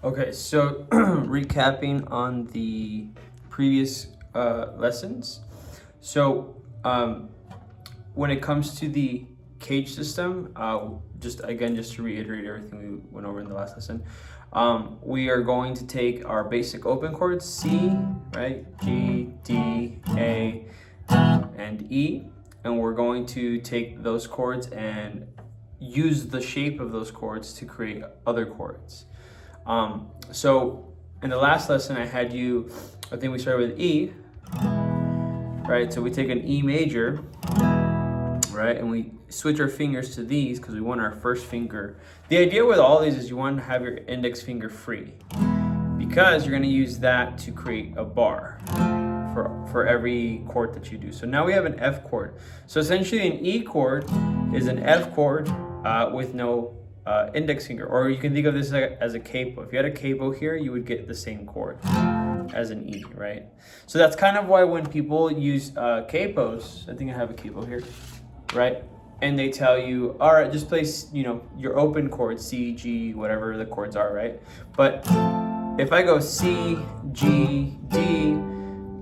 Okay, so recapping on the previous lessons. So when it comes to the cage system, just to reiterate everything we went over in the last lesson, we are going to take our basic open chords C, right, G, D, A, and E, and we're going to take those chords and use the shape of those chords to create other chords. So in the last lesson, I think we started with E, right? So we take an E major, right? And we switch our fingers to these because we want our first finger. The idea with all these is you want to have your index finger free because you're going to use that to create a bar for every chord that you do. So now we have an F chord. So essentially an E chord is an F chord with no index finger, or you can think of this as a capo. If you had a capo here, you would get the same chord as an E, right? So that's kind of why when people use capos, I think I have a capo here, right? And they tell you, all right, just play, your open chords, C, G, whatever the chords are, right? But if I go C, G, D,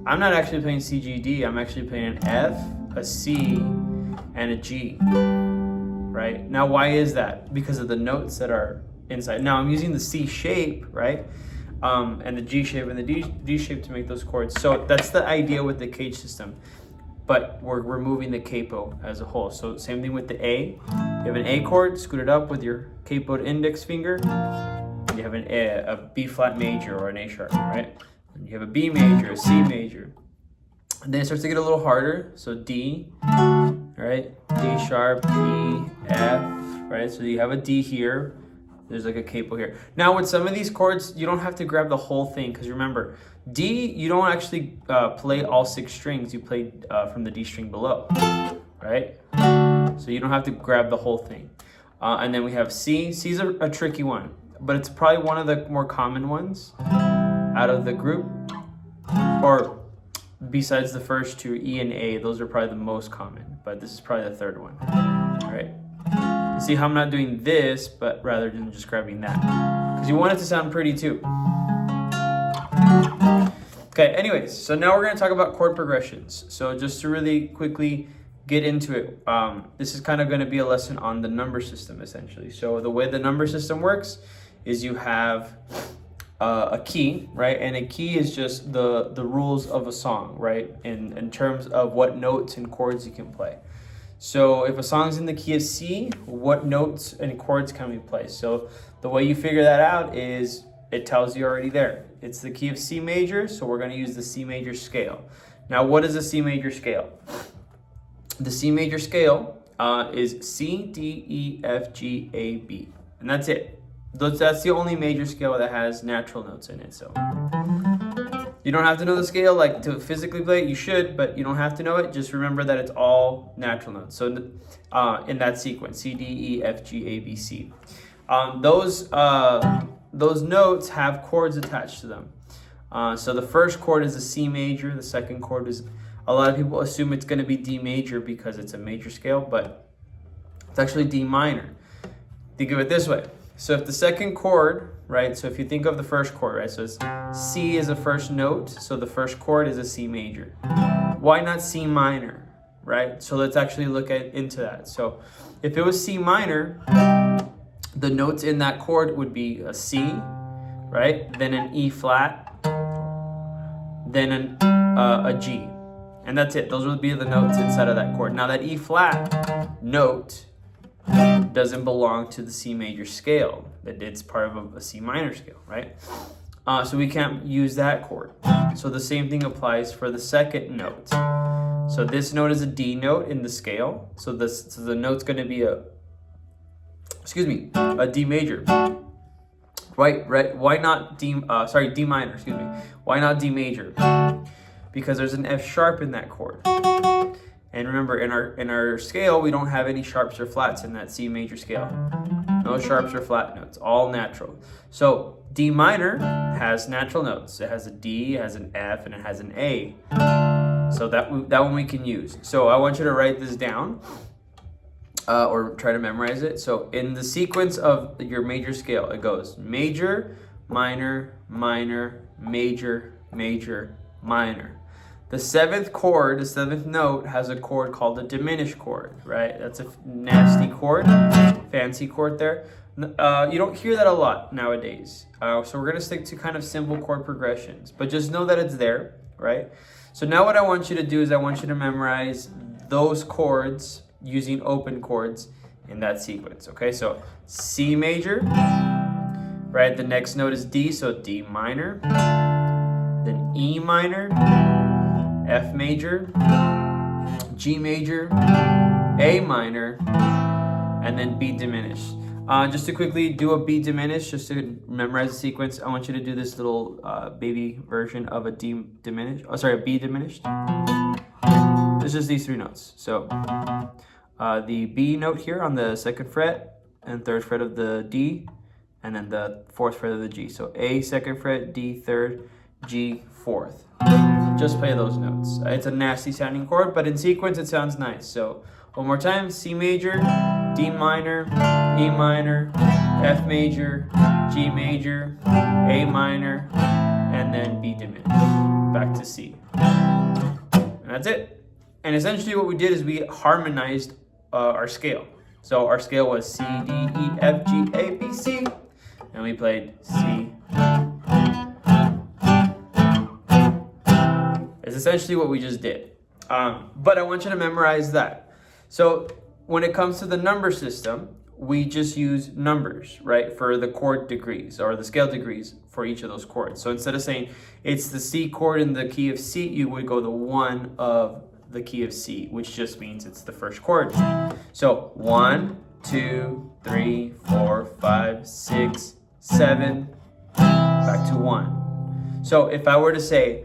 I'm not actually playing C, G, D. I'm actually playing an F, a C, and a G. Right? Now, why is that? Because of the notes that are inside. Now, I'm using the C shape, right? And the G shape and the D shape to make those chords. So that's the idea with the cage system. But we're removing the capo as a whole. So same thing with the A. You have an A chord, scoot it up with your capoed index finger. You have a B flat major or an A sharp, right? And you have a B major, a C major. And then it starts to get a little harder. So D, right? D sharp, E, F, right? So you have a D here. There's like a capo here. Now with some of these chords, you don't have to grab the whole thing because remember, D, you don't actually play all 6 strings. You play from the D string below, right? So you don't have to grab the whole thing. And then we have C. C's a tricky one, but it's probably one of the more common ones out of the group. Or besides the first two, E and A, those are probably the most common, but this is probably the third one, right? You see how I'm not doing this, but rather than just grabbing that, because you want it to sound pretty too. Okay, anyways, so now we're going to talk about chord progressions. So just to really quickly get into it, this is kind of going to be a lesson on the number system, essentially. So the way the number system works is you have a key, right? And a key is just the rules of a song, right? In terms of what notes and chords you can play. So if a song's in the key of C, what notes and chords can we play? So the way you figure that out is it tells you already there. It's the key of C major, so we're going to use the C major scale. Now, what is a C major scale? The C major scale is C, D, E, F, G, A, B. And that's it. That's the only major scale that has natural notes in it. So you don't have to know the scale like to physically play it. You should, but you don't have to know it. Just remember that it's all natural notes. So in that sequence, C, D, E, F, G, A, B, C. Those notes have chords attached to them. So the first chord is a C major. The second chord is, a lot of people assume it's going to be D major because it's a major scale, but it's actually D minor. Think of it this way. So if the second chord, right, so if you think of the first chord, right, so it's C is the first note, so the first chord is a C major. Why not C minor, right? So let's actually look into that. So if it was C minor, the notes in that chord would be a C, right, then an E flat, then a G. And that's it. Those would be the notes inside of that chord. Now that E flat note doesn't belong to the C major scale. It's part of a C minor scale, right? So we can't use that chord. So the same thing applies for the second note. So this note is a D note in the scale. So the note's going to be a D major. Right? Why not D minor, excuse me. Why not D major? Because there's an F sharp in that chord. And remember, in our scale, we don't have any sharps or flats in that C major scale. No sharps or flat notes, all natural. So D minor has natural notes. It has a D, it has an F, and it has an A. So that one we can use. So I want you to write this down or try to memorize it. So in the sequence of your major scale, it goes major, minor, minor, major, major, minor. The seventh chord, the seventh note, has a chord called a diminished chord, right? That's a nasty chord, fancy chord there. You don't hear that a lot nowadays. So we're going to stick to kind of simple chord progressions, but just know that it's there, right? So now what I want you to do is I want you to memorize those chords using open chords in that sequence, okay? So C major, right? The next note is D, so D minor, then E minor, F major, G major, A minor, and then B diminished. Just to quickly do a B diminished, just to memorize the sequence, I want you to do this little baby version of a B diminished. It's just these three notes. So the B note here on the second fret and third fret of the D, and then the fourth fret of the G. So A second fret, D third, G fourth. Just play those notes. It's a nasty sounding chord, but in sequence it sounds nice. So one more time: C major, D minor, E minor, F major, G major, A minor, and then B diminished. Back to C. And that's it. And essentially what we did is we harmonized our scale. So our scale was C, D, E, F, G, A, B, C. And we played C. It's essentially what we just did. But I want you to memorize that. So when it comes to the number system, we just use numbers, right, for the chord degrees or the scale degrees for each of those chords. So instead of saying it's the C chord in the key of C, you would go the 1 of the key of C, which just means it's the first chord. So 1, 2, 3, 4, 5, 6, 7, back to 1. So if I were to say,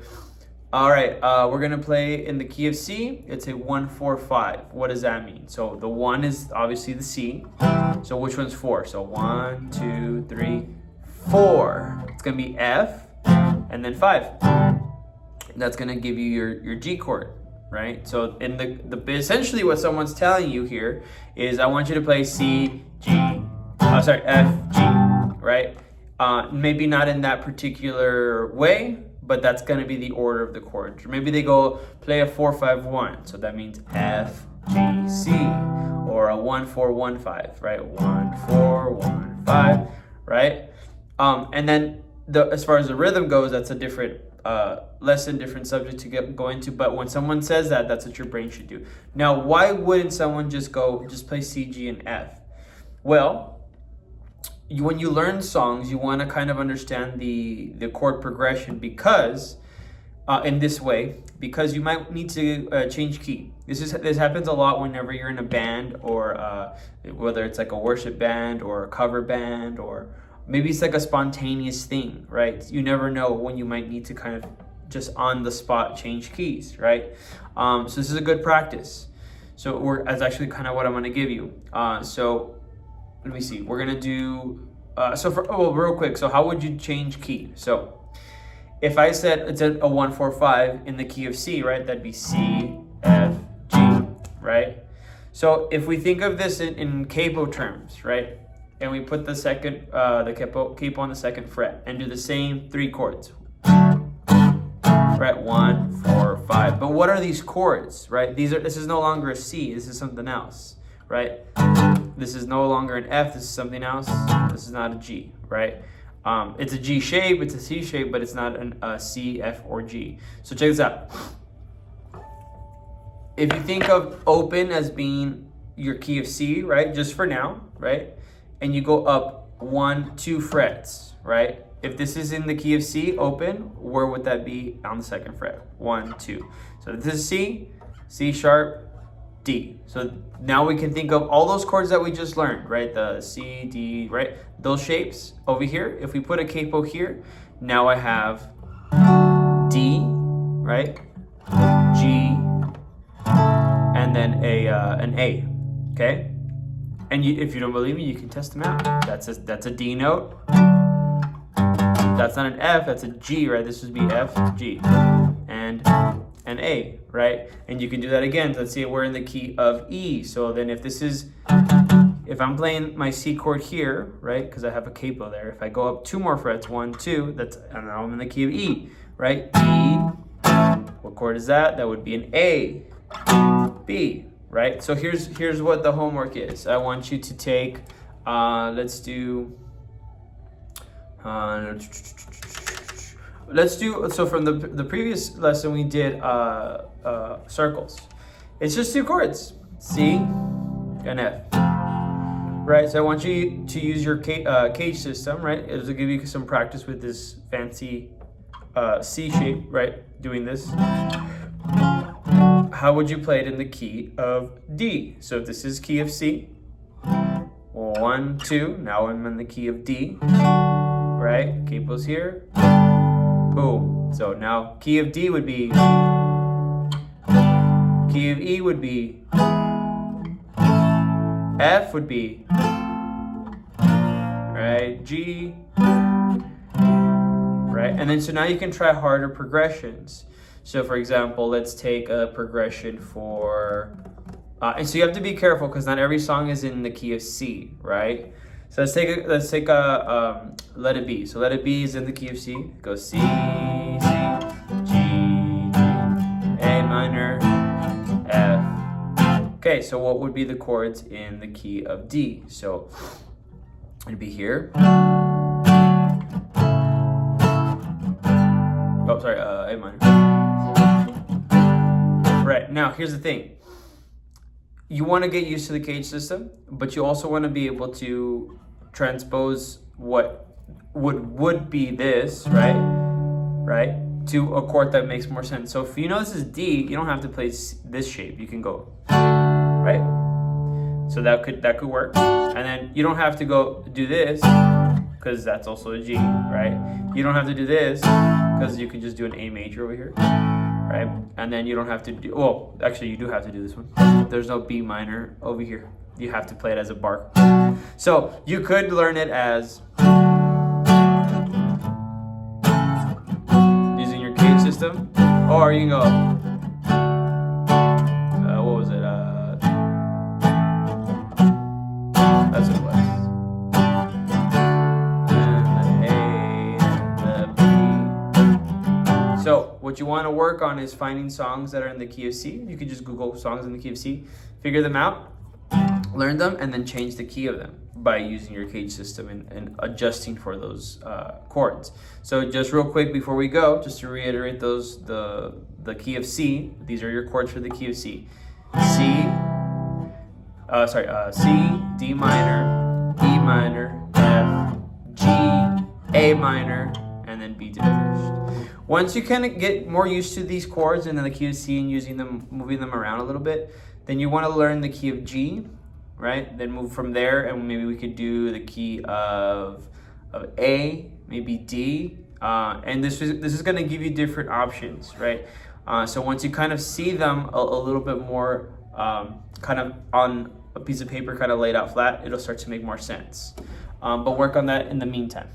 all right, we're gonna play in the key of C, it's a 1, 4, 5. What does that mean? So the 1 is obviously the C. So which one's 4? So 1, 2, 3, 4. It's gonna be F and then 5. That's gonna give you your G chord, right? So in the essentially what someone's telling you here is I want you to play C, G, F, G, right? Maybe not in that particular way, but that's going to be the order of the chords. Or maybe they go play a 4-5-1, so that means F, G, C, or a 1-4-1-5, right? 1-4-1-5, right? And then as far as the rhythm goes, that's a different lesson, different subject to go into. But when someone says that, that's what your brain should do. Now, why wouldn't someone just play C, G, and F? Well, when you learn songs, you want to kind of understand the chord progression because in this way, because you might need to change key. This happens a lot whenever you're in a band, or whether it's like a worship band or a cover band, or maybe it's like a spontaneous thing, right? You never know when you might need to kind of just on the spot change keys, right? So this is a good practice. So that's actually kind of what I'm going to give you. So let me see. We're gonna do real quick. So how would you change key? So if I said it's a 1-4-5 in the key of C, right? That'd be C, F, G, right? So if we think of this in capo terms, right? And we put the second the capo on the second fret and do the same 3 chords. Right, 1, 4, 5. But what are these chords, right? This is no longer a C. This is something else, right? This is no longer an F, this is something else. This is not a G, right? It's a G shape, it's a C shape, but it's not a C, F, or G. So check this out. If you think of open as being your key of C, right? Just for now, right? And you go up 1, 2 frets, right? If this is in the key of C, open, where would that be on the second fret? 1, 2. So this is C, C sharp, D. So now we can think of all those chords that we just learned, right? The C, D, right? Those shapes over here. If we put a capo here, now I have D, right? G, and then an A, okay? And if you don't believe me, you can test them out. That's a D note. That's not an F, that's a G, right? This would be F, G, and an A, right? And you can do that again. Let's say we're in the key of E. So then if this is if I'm playing my C chord here, right, because I have a capo there, if I go up 2 more frets, 1, 2, and now I'm in the key of E, right? E, what chord is that? That would be an A, B, right? So here's what the homework is. I want you to take, let's do, so from the previous lesson we did circles. It's just 2 chords, C and F, right? So I want you to use your cage system, right? It'll give you some practice with this fancy C shape, right? Doing this. How would you play it in the key of D? So if this is key of C, 1, 2, now I'm in the key of D, right? Capo's here, boom. So now key of D would be, key of E would be, F would be, right? G, right? And then so now you can try harder progressions. So for example, let's take a progression for, and so you have to be careful because not every song is in the key of C, right? So let's take a Let It Be. So Let It Be is in the key of C. It goes C, C, G, A minor, F. Okay, so what would be the chords in the key of D? So it'd be here. Oh, sorry, A minor. Right, now here's the thing. You want to get used to the cage system, but you also want to be able to transpose what would be this, right, to a chord that makes more sense. So if you know this is D, you don't have to play this shape. You can go, right? So that could work. And then you don't have to go do this because that's also a G, right? You don't have to do this because you can just do an A major over here, right? And then you don't have to do, well, actually you do have to do this one. There's no B minor over here. You have to play it as a bar. So you could learn it as using your cage system, or you can go, what was it? That's what it was. So what you want to work on is finding songs that are in the key of C. You could just Google songs in the key of C, figure them out, learn them, and then change the key of them by using your cage system and adjusting for those chords. So just real quick before we go, just to reiterate those, the key of C, these are your chords for the key of C. C, D minor, E minor, F, G, A minor, and then B diminished. Once you kind of get more used to these chords and then the key of C and using them, moving them around a little bit, then you want to learn the key of G, right? Then move from there, and maybe we could do the key of A, maybe D, and this is going to give you different options, right? So once you kind of see them a little bit more, kind of on a piece of paper, kind of laid out flat, it'll start to make more sense. But work on that in the meantime.